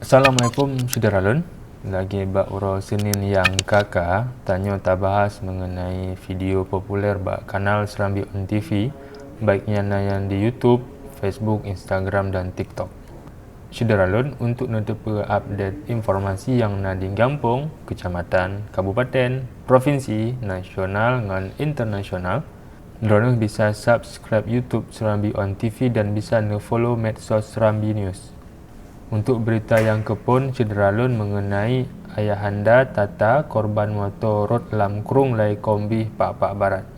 Assalamualaikum Syederalun. Lagi bak uro Senin yang kakak tanya tak bahas mengenai video populer bak kanal Serambi On TV, baiknya yang di YouTube, Facebook, Instagram dan TikTok. Syederalun untuk menerima update informasi yang na di kampung, kecamatan, kabupaten, provinsi, nasional dan internasional. Drono bisa subscribe YouTube Serambi On TV dan bisa follow medsos Serambi News. Untuk berita yang kepun Syederalun mengenai ayahanda Tata korban motor Rod Lam Krung Lai Kombi Pak Barat.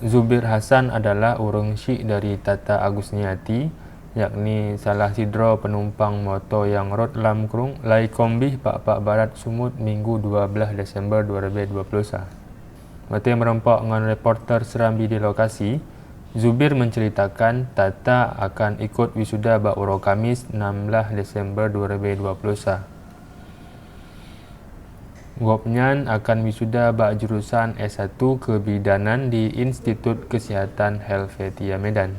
Zubir Hasan adalah orang syik dari Tata Agusniati, yakni salah sidra penumpang motor yang Rod Lam Krung Lai Kombi Pak Barat Sumut Minggu 12 Desember 2020. Mata merempak dengan reporter Serambi di lokasi, Zubir menceritakan Tata akan ikut wisuda bak uro Kamis 16 Desember 2020. Gopnyan akan wisuda bak jurusan S1 Kebidanan di Institut Kesihatan Helvetia Medan.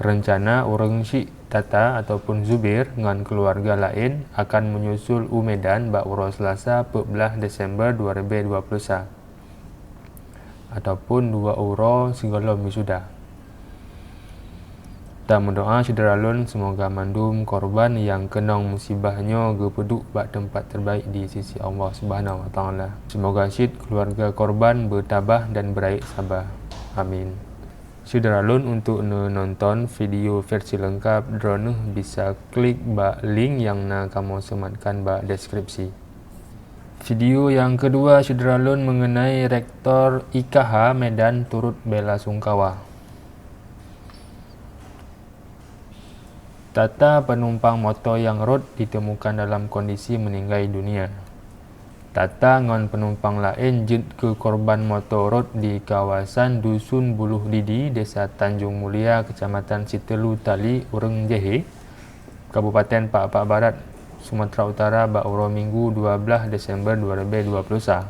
Rencana orang syik Tata ataupun Zubir dengan keluarga lain akan menyusul Medan bak uro Selasa 14 Desember 2020. Ataupun 2 euro segala wisuda. Dan mendoa Syederalun semoga mandum korban yang kenang musibahnya gepeduk bak tempat terbaik di sisi Allah Subhanahu Wa Taala. Semoga syid keluarga korban bertabah dan beraik sabar. Amin. Syederalun untuk nonton video versi lengkap drone bisa klik bak link yang na kamu sematkan bak deskripsi. Video yang kedua Syederalun mengenai Rektor IKH Medan turut bela sungkawa. Tata penumpang motor yang Rod ditemukan dalam kondisi meninggal dunia. Tata dengan penumpang lain jut ke korban motor Rod di kawasan Dusun Buluh Didi, Desa Tanjung Mulia, Kecamatan Sitelu Tali, Ureng Jehe, Kabupaten Pak Barat, Sumatera Utara bak uro Minggu 12 Desember 2020.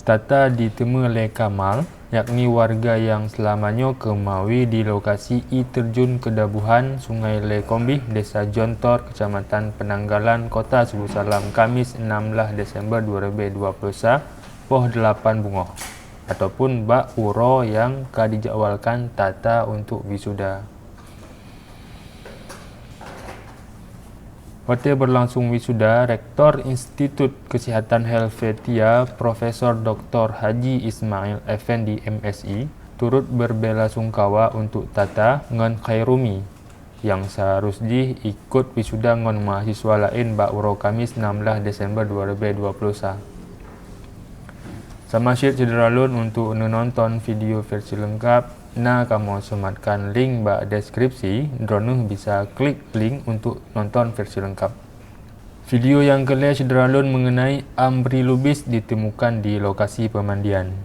Tata ditemu oleh Kamal, yakni warga yang selamanya kemawi di lokasi terjun kedabuhan Sungai Le Kombih, Desa Jontor, Kecamatan Penanggalan, Kota Subu Salam, Kamis 16 Desember 2020, poh 8 bunga, ataupun bak uro yang dijadwalkan Tata untuk wisuda. Pada berlangsung wisuda, Rektor Institut Kesihatan Helvetia Profesor Dr. Haji Ismail Effendi MSI turut berbela sungkawa untuk Tata dengan Khairumi yang seharusnya ikut wisuda dengan mahasiswa lain bak uro Kamis 16 Desember 2020. Sama Syederalun untuk menonton video versi lengkap, kamu sematkan link bak deskripsi, drone bisa klik link untuk nonton versi lengkap. Video yang kelima Syederalun mengenai Amri Lubis ditemukan di lokasi pemandian.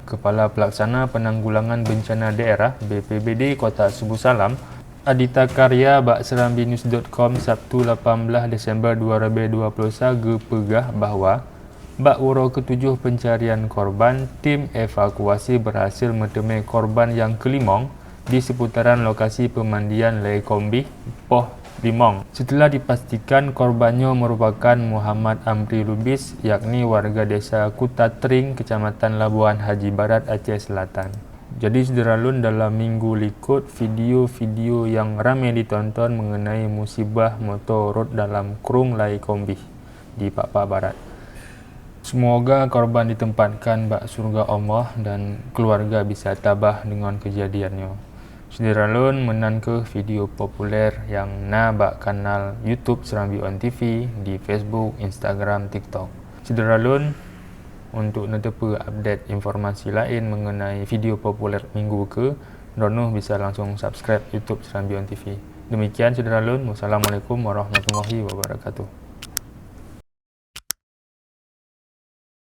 Kepala Pelaksana Penanggulangan Bencana Daerah BPBD Kota Subu Salam, Adita Karya bak serambinews.com Sabtu 18 Desember 2020 gepegah bahawa bak uro ketujuh pencarian korban, tim evakuasi berhasil menemui korban yang kelimong di seputaran lokasi pemandian Le Kombih, Poh Limong. Setelah dipastikan korbannya merupakan Muhammad Amri Lubis, yakni warga desa Kutatring, Kecamatan Labuan Haji Barat, Aceh Selatan. Jadi Syederalun dalam minggu likut video-video yang ramai ditonton mengenai musibah motor Rod dalam Krung Lai Kombih di Pak Barat. Semoga korban ditempatkan bak surga Allah dan keluarga bisa tabah dengan kejadiannya. Syederalun menan ke video populer yang bak kanal YouTube Serambi On TV, di Facebook, Instagram, TikTok. Syederalun untuk menerima update informasi lain mengenai video populer minggu ke, dono bisa langsung subscribe YouTube Serambi On TV. Demikian Syederalun. Wassalamualaikum warahmatullahi wabarakatuh.